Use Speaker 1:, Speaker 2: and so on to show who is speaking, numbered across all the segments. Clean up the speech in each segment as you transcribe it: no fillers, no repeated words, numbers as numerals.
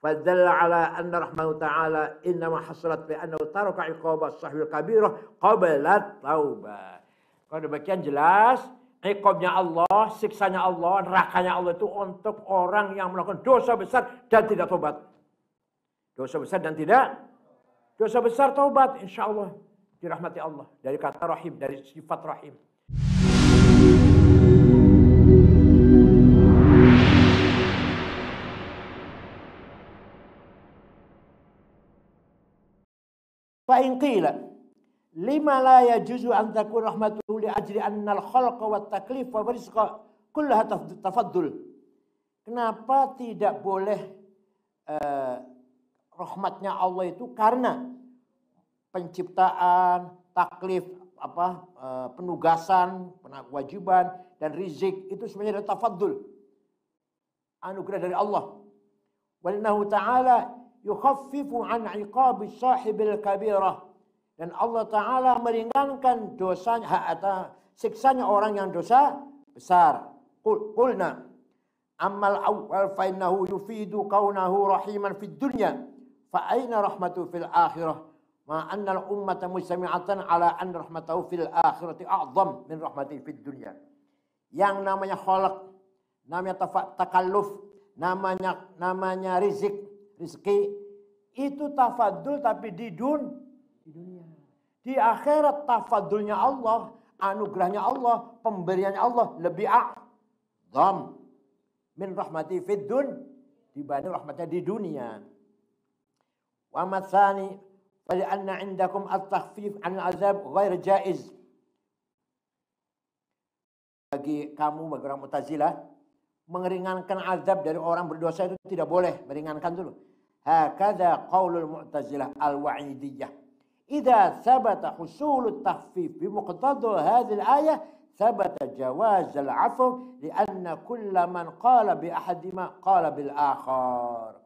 Speaker 1: Fadalla ala anna rahmatahu ta'ala innama hasalat bi annahu taraka iqaba sahibil kabirah qabla taubah. Kalau demikian jelas, iqabnya Allah, siksanya Allah, nerakanya Allah itu untuk orang yang melakukan dosa besar dan tidak tobat. Dosa besar dan tidak, dosa besar taubat, insya Allah dirahmati Allah. Dari kata rahim, dari sifat rahim. Fa'in qila lima la yajuzu an takun rahmatuhu li ajli anna al-khalqa wa taklif wa rizqa kullaha tafaddul. Kenapa tidak boleh rahmatnya Allah itu karena penciptaan, taklif, penugasan, kewajiban dan rizq itu sebenarnya adalah tafaddul, anugerah dari Allah. Walinahu ta'ala yukhaffifu an iqabi sahibil kabirah, dan Allah Ta'ala meringankan dosanya atau siksanya orang yang dosa besar. Qulna ammal awwal fa innahu yufidu kaunahu rahiman fid dunya fa aina rahmatu fil akhirah ma anna al ummata mujtami'atan ala anna rahmatahu fil akhirati a'zam min rahmati fid dunya. Yang namanya khalaq, namanya takalluf, namanya rizki itu tafadul, tapi di dunia. Di akhirat tafadulnya Allah, anugerahnya Allah, pemberiannya Allah lebih a'zam min rahmati fid dunya, dibanding rahmatnya di dunia. Wa matsani fa anna indakum at-takhfif 'an al-'azab ghair jaiz. Bagi kamu, bagi orang Mu'tazilah, mengeringankan azab dari orang berdosa itu tidak boleh, meringankan dulu. Hakadha qaulul Mu'tazilah al-wa'idiyah. Idza thabata husulut takhfif bi muqtada hadhihi al-ayah thabata jawaz al-'afw li'anna kulla man qala bi ahadima qala bil akhar.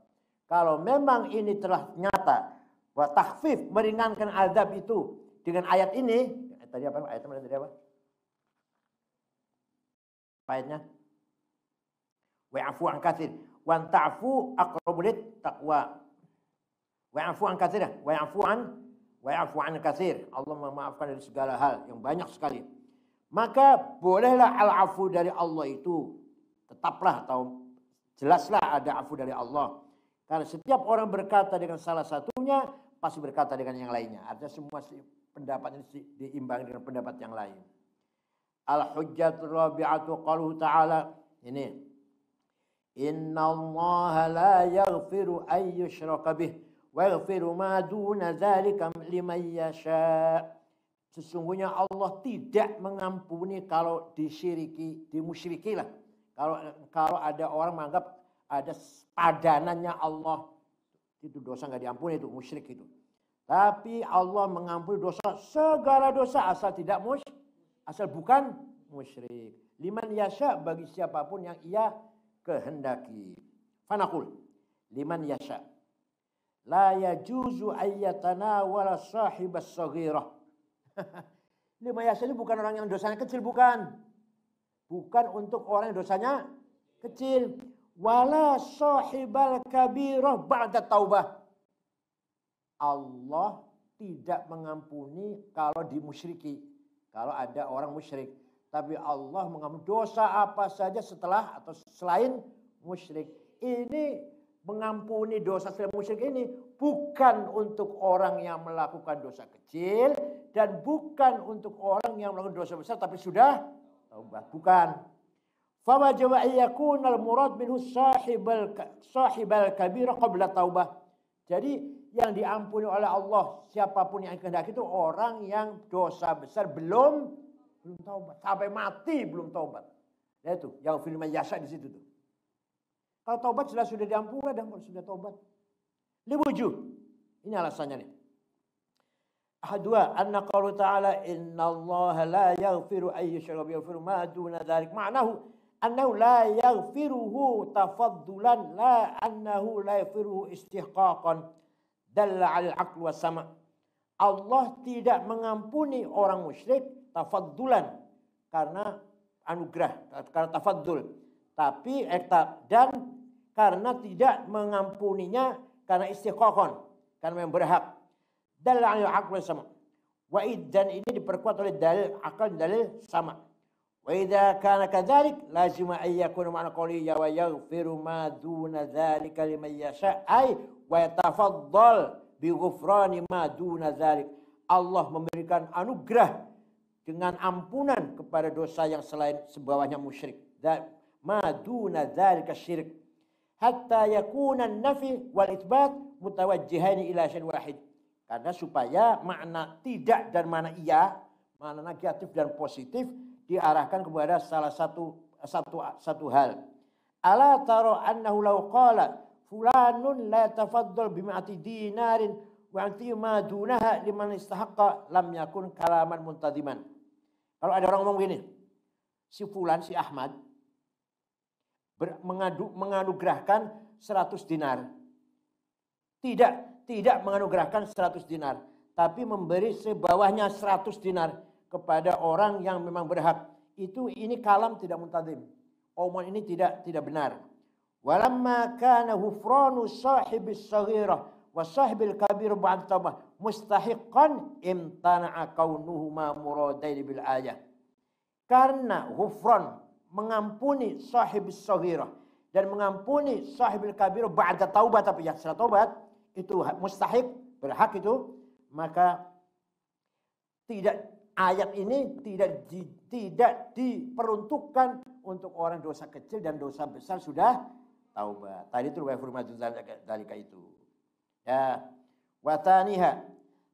Speaker 1: Kalau memang ini telah nyata bahwa takhfif, meringankan azab itu dengan ayat ini, tadi apa? Ayatnya tadi apa? Ayatnya wa'fu an katsir wa ta'fu aqrabu lit taqwa. Wa'fu an katsir, wa'fu an katsir. Allah memaafkan dari segala hal yang banyak sekali. Maka bolehlah al-afu dari Allah itu tetaplah, atau jelaslah ada afu dari Allah. Karena setiap orang berkata dengan salah satunya pasti berkata dengan yang lainnya. Artinya semua pendapat ini diimbangi dengan pendapat yang lain. Al-hujjatul rabi'atu qaluhu ta'ala, ini Inna Allah la yaghfiru an yushraka bih wa yaghfiru ma duna dzalika liman yasha. Sesungguhnya Allah tidak mengampuni kalau dimusyrikilah. Kalau ada orang menganggap ada padanannya Allah, itu dosa nggak diampuni, itu musyrik itu. Tapi Allah mengampuni dosa, segala dosa asal bukan musyrik. Liman yasha, bagi siapapun yang ia kehendaki. Fanaqul liman yasha la yajuzu ayyatana wala sahibas saghirah. Liman yasha itu bukan orang yang dosanya kecil, bukan untuk orang yang dosanya kecil. Wala sahibal kabirah ba'da taubah. Allah tidak mengampuni kalau dimusyriki, kalau ada orang musyrik. Tapi Allah mengampuni dosa apa saja setelah atau selain musyrik. Ini mengampuni dosa selain musyrik ini bukan untuk orang yang melakukan dosa kecil dan bukan untuk orang yang melakukan dosa besar tapi sudah taubat, bukan. Fawajib ayyakunal murad minhu sahibal kabirah qabla taubah. Jadi yang diampuni oleh Allah siapapun yang kehendaki itu orang yang dosa besar belum taubat, sampai mati belum taubat. Ya itu, yang film yasa di situ tuh. Kalau taubat jelas sudah diampuni dan kalau sudah taubat. Liwujuh. Ini alasannya nih. Ahadua anna qaulu ta'ala innallaha la yaghfiru an yushraka bihi wa yaghfiru ma duna dzalik. Ma'nahu annahu la yaghfiruhu tafaddulan la annahu la yaghfiruhu istihqaqan. Dalla 'alal 'aql was sama'. Allah tidak mengampuni orang musyrik tafaddulan karena anugerah, karena tafaddul. Tapi dan karena tidak mengampuninya karena istiqaqon, karena yang berhak. Dalil al aql sama. Wa dan ini diperkuat oleh dalil akal, dalil sama. Wa idza kana kadzalik lazima ay yakuna ma'na qouli ya wa yaghfiru ma duna dzalika liman yasha ay wa yatafaddal bi ghufrani ma duna dzalik. Allah memberikan anugerah dengan ampunan kepada dosa yang selain sebawahnya musyrik. Ma duna dzalika syirik. Hatta yakuna an-nafi wal itsbat mutawajjihaini ila syai'in wahid. Karena supaya makna tidak dan makna iya, makna negatif dan positif diarahkan kepada salah satu hal. Ala tara annahu law qala fulanun la tafaddal bima'ati dinarin wa anti ma dunaha liman istahaqqa lam yakun kalaman muntadiman. Kalau ada orang ngomong gini, si fulan, si Ahmad menganugerahkan 100 dinar. Tidak menganugerahkan 100 dinar, tapi memberi sebawahnya 100 dinar kepada orang yang memang berhak. Ini kalam tidak muntadim. Omongan ini tidak benar. Walamma kana hufranu sahibis saghirah wa sahibil kabir ba'd tabah mustahiqqan imtana'a kaunuhuma muradain bil ayah. Karena hufran mengampuni sahibis saghirah dan mengampuni sahibil kabir ba'da taubat, tapi ya setelah taubat itu mustahik, berhak itu, maka ayat ini tidak diperuntukkan untuk orang dosa kecil dan dosa besar sudah taubat. Tadi itu wa hurmatu dzalika itu. Ya, wa taniha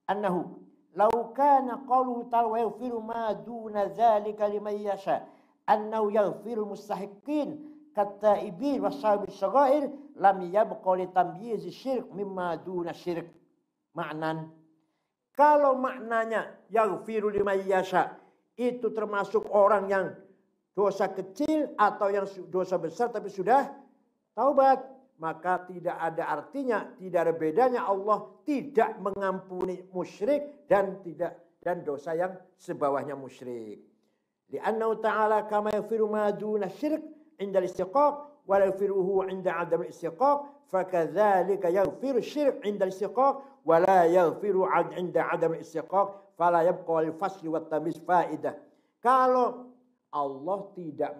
Speaker 1: annahu law kana qawluhu ta'ala wa yaghfiru ma duna dzalika liman yasha annahu yaghfiru mustahiqin kataibin washabis saghair lam yabqa li tamyiz syirk mimma duna syirk. Maknan, kalau maknanya yaghfiru liman yasha itu termasuk orang yang dosa kecil atau yang dosa besar tapi sudah taubat, maka tidak ada artinya, tidak ada bedanya Allah tidak mengampuni musyrik dan dosa yang sebawahnya musyrik. Li'annahu ta'ala kama yaghfiru ma duna syirk inda al-istiqaq wa la yaghfiruhu inda 'adam al-istiqaq fakadzalika yaghfiru syirk inda al-istiqaq wa la yaghfiru 'inda 'adam al-istiqaq fala yabqa lil-fasli wat tamyiz faidah. Kalau Allah tidak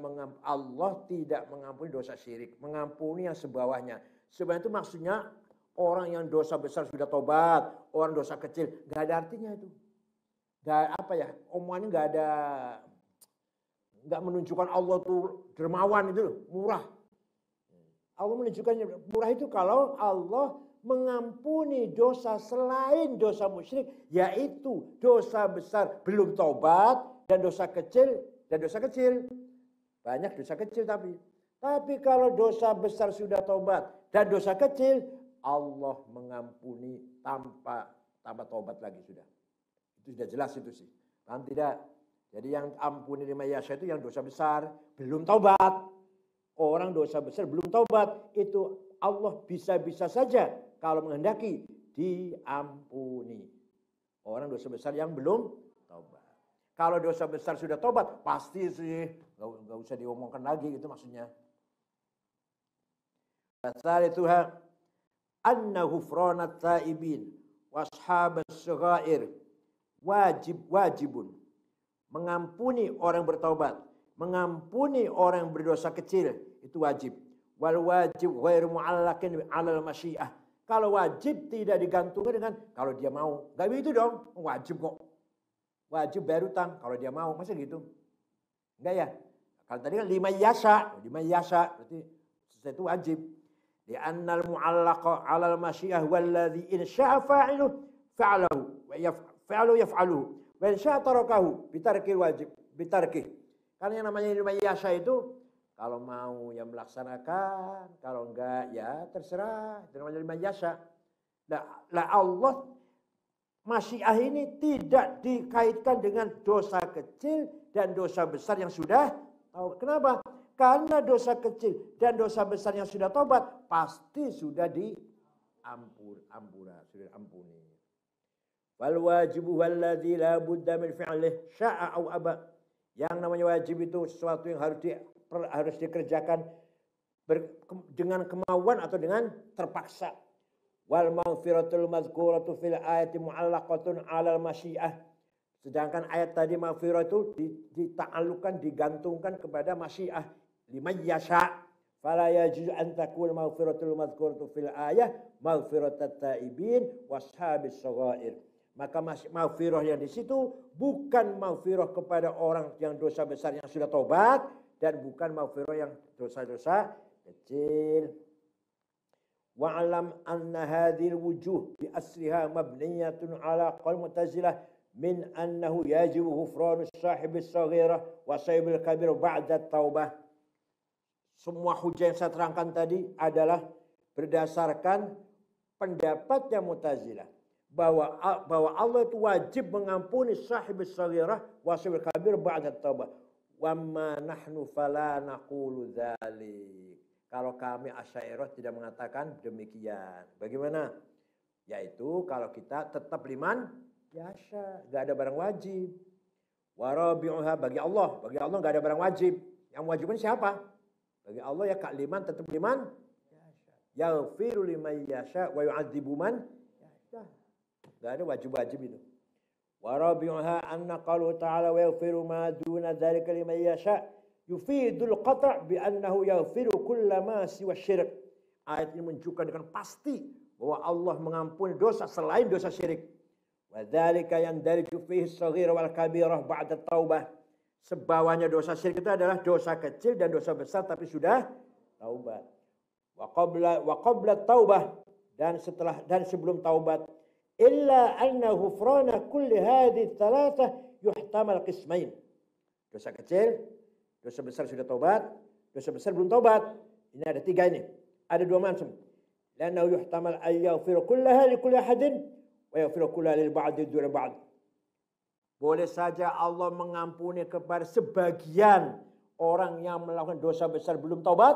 Speaker 1: mengampuni dosa syirik, mengampuni yang sebawahnya. Sebenarnya itu maksudnya orang yang dosa besar sudah tobat, orang dosa kecil nggak ada artinya itu. Omongannya nggak menunjukkan Allah tuh dermawan itu murah. Allah menunjukkan murah itu kalau Allah mengampuni dosa selain dosa musyrik, yaitu dosa besar belum tobat dan dosa kecil. Banyak dosa kecil tapi kalau dosa besar sudah tobat dan dosa kecil, Allah mengampuni tanpa tobat lagi sudah. Itu sudah jelas itu sih. Paham tidak? Jadi yang ampuni liman yasha itu yang dosa besar belum tobat. Orang dosa besar belum tobat itu Allah bisa saja kalau menghendaki diampuni. Orang dosa besar yang belum tobat. Kalau dosa besar sudah tobat, pasti sih nggak usah diomongkan lagi, itu maksudnya. Tsalituha anna ghufranat taibin washabas saghair wajibun. Mengampuni orang bertaubat, mengampuni orang berdosa kecil itu wajib. Wal wajib ghairu mu'allaqin 'alal masyiah. Kalau wajib tidak digantungkan dengan kalau dia mau. Enggak begitu dong, wajib kok. Wajib bayar utang kalau dia mau, masa gitu? Enggak ya? Kalau tadi kan lima yasa berarti itu wajib. Di annal mu'allaqa 'alal masyiah walladzi in syaa fa'iluhu fa'alahu wa yaf'aluhu wa in syaa tarakahu bitarkil wajib bitarkih. Karena yang namanya lima yasa itu kalau mau ya melaksanakan, kalau enggak ya terserah. Itu namanya lima yasa. Lah Allah masyiah ini tidak dikaitkan dengan dosa kecil dan dosa besar yang sudah tahu. Kenapa? Karena dosa kecil dan dosa besar yang sudah tobat pasti sudah sudah ampuni. Wal wajibu walladzi la budda min fi'lihi sya'a aw aba. Yang namanya wajib itu sesuatu yang harus dikerjakan dengan kemauan atau dengan terpaksa. Wal maghfiratul mazkuratu fil ayati mu'allaqatun 'alal masyiah. Sedangkan ayat tadi maghfirah itu dita'alluqkan, digantungkan kepada masyiah. Liman yasha. Fala yajuzu an takun maghfiratul mazkuratu fil ayah maghfiratat taibin washabis shaghair. Maka maghfirah yang di situ bukan maghfirah kepada orang yang dosa besar yang sudah taubat, dan bukan maghfirah yang dosa-dosa kecil. Wa'alam anna hadhil wujuh bi asliha mabniyatun ala qaul mu'tazilah min annahu yajibu ghufranu sahibis saghirah wa sahibil kabir ba'da taubah. Semua hujah yang saya terangkan tadi adalah berdasarkan pendapatnya Mu'tazilah bahwa Allah itu wajib mengampuni sahibis saghirah wa sahibil kabir ba'da taubah. Wa ma nahnu fala naqulu dzalik. Kalau kami Asy'ariyah tidak mengatakan demikian. Bagaimana? Yaitu kalau kita tetap liman yasha, enggak ada barang wajib. Wa rabi'uha bagi Allah enggak ada barang wajib. Yang wajibnya siapa? Bagi Allah ya kak liman tetap liman yasha. Yaghfiru liman yasha wa yu'adzibu man yasha. Enggak ada wajib-wajib itu. Wa rabi'uha anna qalu ta'ala wa yaghfiru ma duna dzalika liman yasha. Yufidul qata' bi annahu yaghfiru kullama siwa syirik. Ayat ini menunjukkan dengan pasti bahwa Allah mengampuni dosa selain dosa syirik. Wa dzalika yandariju fihi as-saghira wal kabirah ba'da taubah. Sebawahnya dosa syirik itu adalah dosa kecil dan dosa besar tapi sudah taubat. Wa qabla taubah, dan sebelum taubat. Illa anna ghufrana kulli hadhihi thalathah yuhtamal qismain. Dosa kecil, dosa besar sudah taubat, dosa besar belum taubat. Ini ada tiga ini. Ada dua macam. Lanna yuhtamal ay yaghfiru kullaha li kulli ahadin wa yaghfiru kullaha lil ba'di duna ba'd. Boleh saja Allah mengampuni kepada sebagian orang yang melakukan dosa besar belum taubat,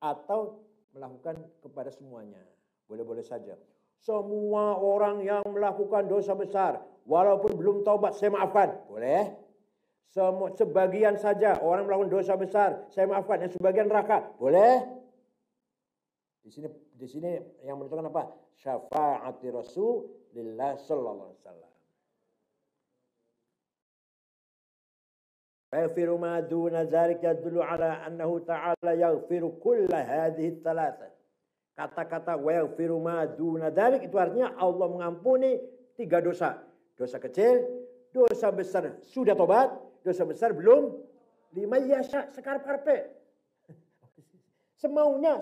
Speaker 1: atau melakukan kepada semuanya. Boleh-boleh saja. Semua orang yang melakukan dosa besar walaupun belum taubat saya maafkan. Boleh. Sebagian saja orang melakukan dosa besar saya maafkan, yang sebagian neraka. Boleh. Di sini yang menentukan apa? Syafaati Rasulullah sallallahu alaihi wasallam. Yaghfiru ma duna dzalika yadullu ala annahu ta'ala yaghfiru kulla hadhihi thalatha. Kata-kata wa yaghfiru ma duna dzalik itu artinya Allah mengampuni tiga dosa. Dosa kecil, dosa besar sudah tobat, dosa besar belum. Lima yasha sekarep-karepe. Semaunya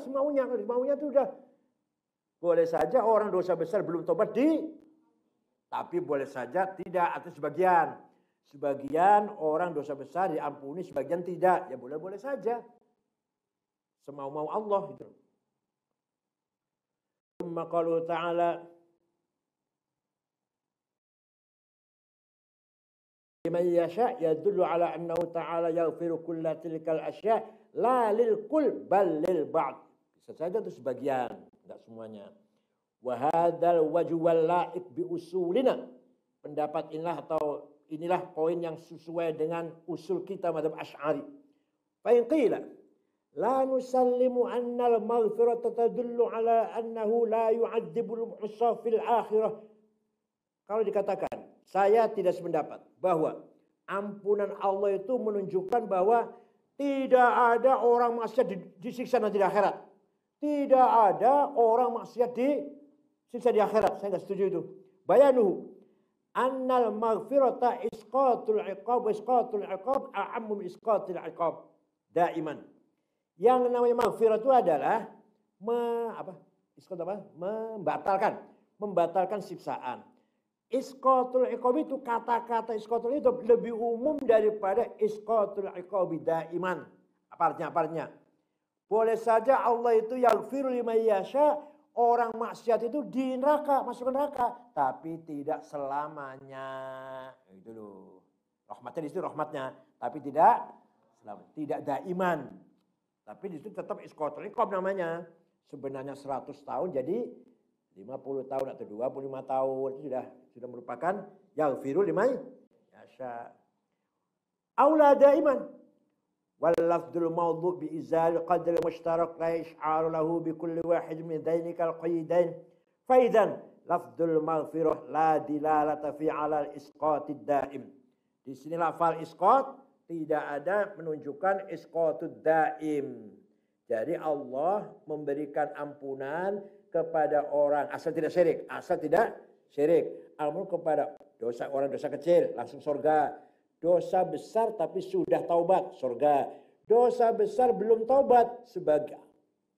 Speaker 1: itu udah. Boleh saja orang dosa besar belum tobat tapi boleh saja tidak, atau sebagian. Sebagian orang dosa besar diampuni, sebagian tidak. Ya boleh-boleh saja. Semau-mau Allah gitu. Tsumma qalu ta'ala liman yasha yadullu ala annahu ta'ala yaghfiru kulla tilkal asya la lil kull bal lil ba'd. Bisa saja itu sebagian, enggak semuanya. Wa hadzal wajhu wal la'iq bi usulina. Pendapat inilah poin yang sesuai dengan usul kita mazhab Asy'ari. Fa in qila la nusallimu anna al-maghfirata tadullu ala annahu la yu'adzibul muhsa fil akhirah. Kalau dikatakan, saya tidak sependapat bahwa ampunan Allah itu menunjukkan bahwa tidak ada orang maksiat disiksa nanti di akhirat. Tidak ada orang maksiat disiksa di akhirat. Saya enggak setuju itu. Bayanuhu annal maghfirata isqatul iqab a'ammu isqatul iqab daiman. Yang namanya maghfirah itu adalah membatalkan siksaan. Isqatul iqab itu, kata-kata isqatul itu lebih umum daripada isqatul iqab daiman. Apa artinya? Boleh saja Allah itu yaghfiru liman yasha, orang maksiat itu di neraka, masuk neraka, tapi tidak selamanya. Itu loh. Rahmatnya di situ rahmatnya, tapi tidak selamanya, tidak daiman. Tapi di situ tetap isqatul iqab namanya. Sebenarnya 100 tahun jadi 50 tahun atau 25 tahun itu sudah merupakan yaghfiru liman yasha. Aula daiman. wal lafdul mawdu' bi izal qadr mushtarak la yash'aru lahu bi kulli wahid min dhainika al qaydain fa idzan lafdul maghfirah la dilalata fi 'ala al isqatid daim. Di sini lafal isqat tidak ada menunjukkan isqatud daim. Jadi Allah memberikan ampunan kepada orang asal tidak syirik. Ampunan kepada orang dosa kecil langsung surga. Dosa besar tapi sudah taubat surga. Dosa besar belum taubat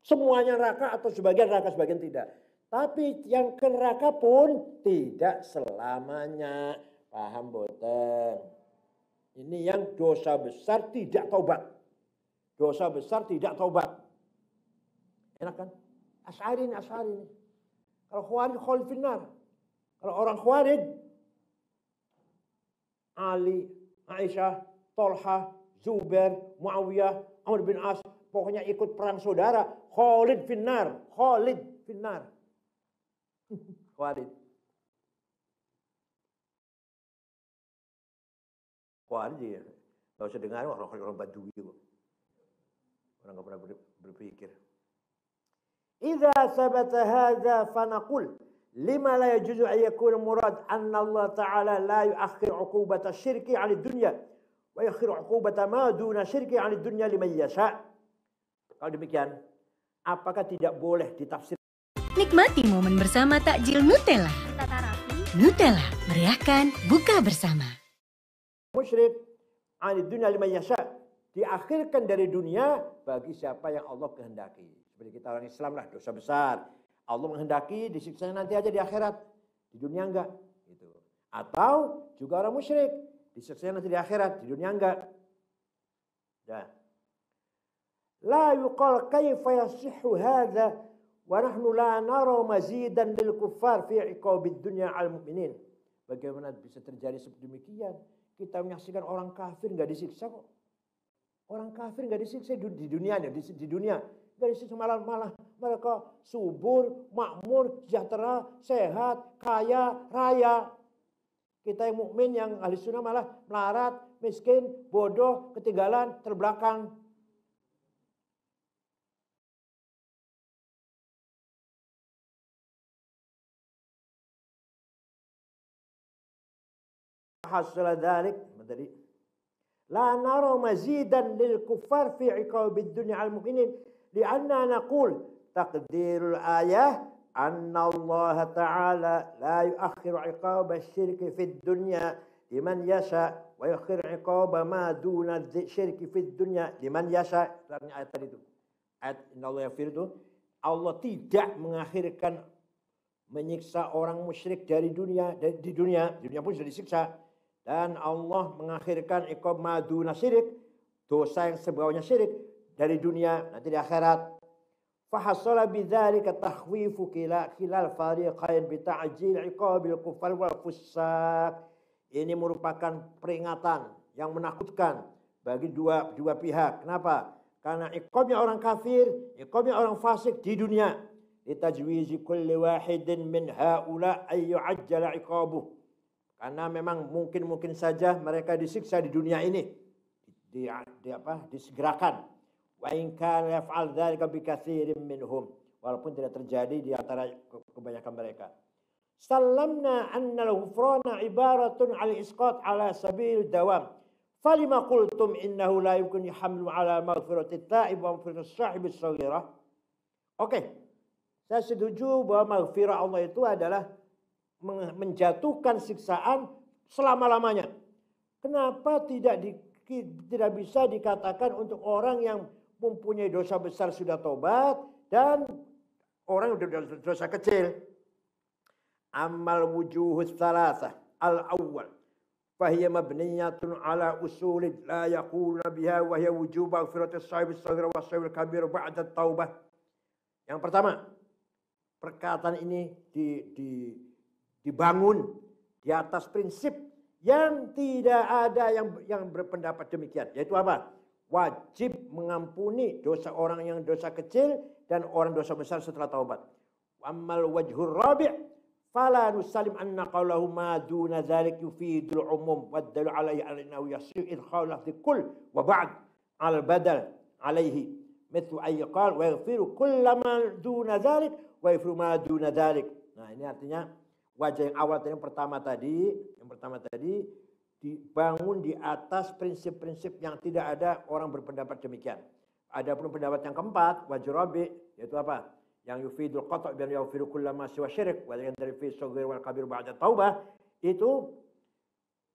Speaker 1: semuanya neraka atau sebagian neraka sebagian tidak. Tapi yang ke neraka pun tidak selamanya. Paham boten? Ini yang dosa besar tidak taubat. Dosa besar tidak taubat. Enak kan? Asy'ari ini. Kalau Khawarij khalid finnar. Kalau orang Khawarij Ali, Aisyah, Tolha, Zubair, Muawiyah, Amr bin As, pokoknya ikut perang saudara, khalid finnar. Khalid. Khawarij ya. Gak usah dengar orang Badui kok. Orang gak pernah berpikir. Idza sabata hadza fanaqul lima la yajuzu an yakuna murad anna Allah Ta'ala la yuakhir 'uqubata syirki 'ala dunya wa yakhir 'uqubata ma duna syirki 'ala dunya liman yasha. Kalau demikian, apakah tidak boleh ditafsir?
Speaker 2: Nikmati momen bersama takjil Nutella. Nutella, meriahkan buka bersama.
Speaker 1: Musyrik 'ala dunya liman yasha. Diakhirkan dari dunia bagi siapa yang Allah kehendaki. Seperti kita orang Islam lah, dosa besar. Allah menghendaki disiksa nanti aja di akhirat. Di dunia enggak. Gitu. Atau juga orang musyrik. Disiksa nanti di akhirat. Di dunia enggak. Ya. La yuqal kaifa yasihhu hadha wa nahnu la nara mazidan lil kuffar fi iqabid dunya al mu'minin. Bagaimana bisa terjadi seperti demikian? Kita menyaksikan orang kafir enggak disiksa kok. Orang kafir enggak disiksa di dunia. Dari sisi malah mereka subur, makmur, sejahtera, sehat, kaya, raya. Kita yang mukmin, yang ahli sunnah malah melarat, miskin, bodoh, ketinggalan, terbelakang. Hasil dzalik tadi. La nara mazidan lil kuffar fi iqabid dunya al mu'minin. Lianna naqul taqdirul ayah anna Allah Ta'ala la yuakhiru iqaba syirki fid dunya liman yasha wa yuakhiru iqaba ma duna syirki fid dunya liman yasha. Ayat tadi itu. Ayat inna Allah yaghfir itu. Allah tidak mengakhirkan menyiksa orang musyrik dari dunia. Di dunia pun sudah disiksa. Dan Allah mengakhirkan iqab ma duna syirik. Dosa yang sebawahnya syirik. Dari dunia nanti di akhirat. Fahasala bidzalika takhwifu khilal fariqain bi ta'jil iqabil kuffar wal fussaq. Ini merupakan peringatan yang menakutkan bagi dua pihak. Kenapa? Karena iqabnya orang kafir, iqabnya orang fasik di dunia. Litajwizi kulli wahidin min haula ay yu'ajjala iqabuh. Karena memang mungkin saja mereka disiksa di dunia ini. Disegerakan. Wa in kana yaf'al dzalika bi katsirin minhum, walaupun tidak terjadi di antara kebanyakan mereka. Sallamna anna al-ghufrana ibaratun 'ala isqat 'ala sabil dawam. Falima qultum innahu la yumkin hamlu 'ala maghfirati at-ta'ib wa maghfirati as-sahib as-saghirah. Oke. Saya setuju bahwa maghfirah Allah itu adalah menjatuhkan siksaan selama-lamanya. Kenapa tidak bisa dikatakan untuk orang yang mempunyai dosa besar sudah tobat dan orang yang dosa kecil? Amal wujuhus salasah al-awwal fahiya mabniyatun ala usulid la yaquluna biha wa hiya wujub maghfiratis sahib as-saghir wa sahib al-kabir ba'da taubah. Yang pertama, perkataan ini dibangun di atas prinsip yang tidak ada yang berpendapat demikian. Yaitu apa? Wajib mengampuni dosa orang yang dosa kecil dan orang dosa besar setelah taubat. Ammal wajhur rabi' fala nusallim anna qawlahu ma duna dzalik yufidul umum wa dalil alaihi annahu yasir idkhal lafzi kull wa ba'd. al badal alaihi mithlu ay qal wa yaghfiru kullama duna dzalik wa yaghfiru ma duna dzalik. Nah, ini artinya wajah yang awal tadi, yang pertama tadi dibangun di atas prinsip-prinsip yang tidak ada orang berpendapat demikian. Adapun pendapat yang keempat, wajh rabi, yaitu apa? Yang yufidul qata' bi yaghfiru kullama siwa syirik wa dari fi shaghir wal kabir ba'da taubah, itu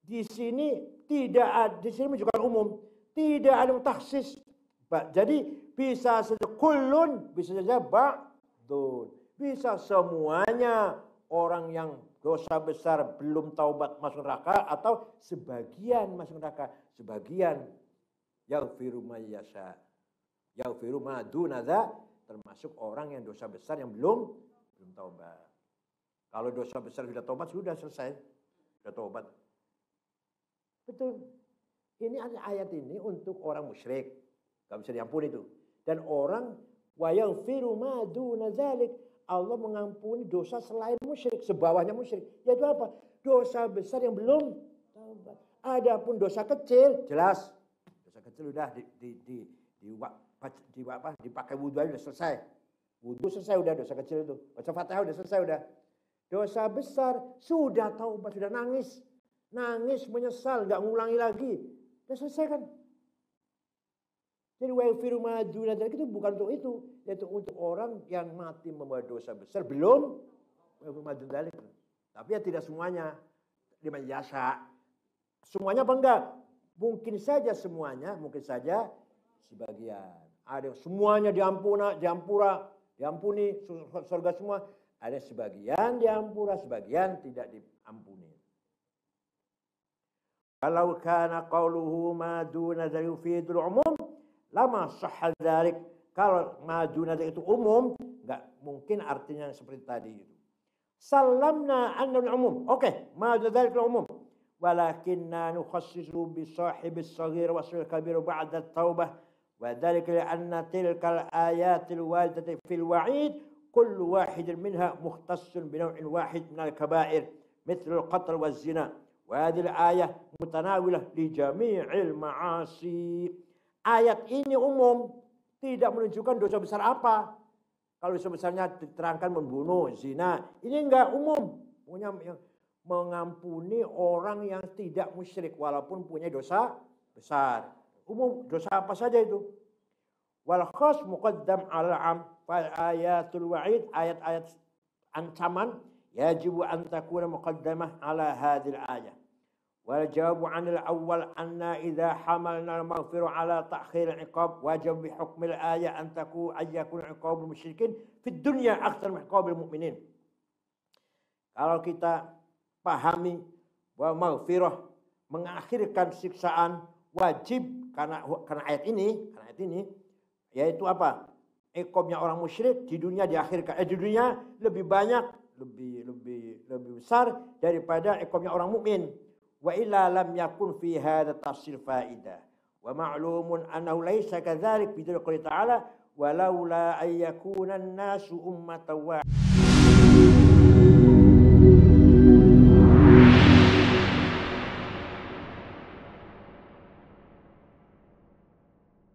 Speaker 1: di sini tidak ada, di sini menunjukkan umum, tidak ada takhsis. Jadi bisa saja kullun, bisa saja ba'dun, bisa semuanya orang yang dosa besar belum taubat masuk neraka, atau sebagian masuk neraka, sebagian yaghfiru may yasha, yaghfiru ma duna dza, termasuk orang yang dosa besar yang belum taubat. Kalau dosa besar sudah taubat, sudah selesai, sudah taubat. Betul. Ini ayat ini untuk orang musyrik, gak bisa diampuni itu. Dan orang wa yaghfiru ma duna dzalik, Allah mengampuni dosa selain musyrik, sebawahnya musyrik. Yaitu apa? Dosa besar yang belum taubat. Adapun dosa kecil, jelas. Dosa kecil sudah dipakai wudhu aja sudah selesai. Wudhu selesai udah, dosa kecil itu. Baca Fatihah udah selesai udah. Dosa besar sudah taubat, sudah nangis. Nangis menyesal, nggak ngulangi lagi. Sudah selesai kan? Jadi wa yaghfiru ma duna dzalik itu bukan untuk itu, yaitu untuk orang yang mati membawa dosa besar belum wa yaghfiru ma duna dzalik. Tapi ya tidak semuanya liman yasha. Semuanya apa enggak? Mungkin saja semuanya, mungkin saja sebagian. Ada yang semuanya diampuni surga semua. Ada sebagian diampura, sebagian tidak diampuni. Kalau kana qauluhu ma duna dzalik yufidul umum lama sahha dzalik. Kalau ma duna dzalik itu umum, enggak mungkin artinya seperti tadi itu. Salamna annal umum. Oke, ma duna dzalik umum. Walakinna nukhassisu bi sahibis saghir wa sul kabir ba'da taubah. Wa dzalika li'anna tilkal ayatil waridati fil wa'id kullu wahidin minha mukhtassun bi naw'in wahid minal kaba'ir mithlu al-qatl waz zina. Wa hadhihi al-ayah mutanawilah li jami'il ma'asi. Ayat ini umum, tidak menunjukkan dosa besar apa. Kalau dosa besarnya diterangkan membunuh, zina, ini enggak umum. Punya mengampuni orang yang tidak musyrik walaupun punya dosa besar. Umum, dosa apa saja itu. Wal khas muqaddam ala am, fal ayatul wa'id, ayat-ayat ancaman yajibu an takuna muqaddamah ala hadhil ayah. Wal jawabu 'anil awwal anna idza hamalna al-maghfirah 'ala ta'khir al-'iqab wajib bi hukm al-ayah an yakuna 'iqab al-musyrikin fi dunya akthar min 'iqab al-mu'minin. Kalau kita pahami bahwa maghfirah mengakhirkan siksaan wajib karena ayat ini yaitu apa? Iqabnya orang musyrik di dunia diakhirkan, di dunia lebih banyak, lebih besar daripada iqabnya orang mukmin. Wa illa lam yakun fi hadha tafsil faidah. Wa ma'lumun annahu laysa kadzalik bi qouli ta'ala walaula ay yakuna an-nasu ummatan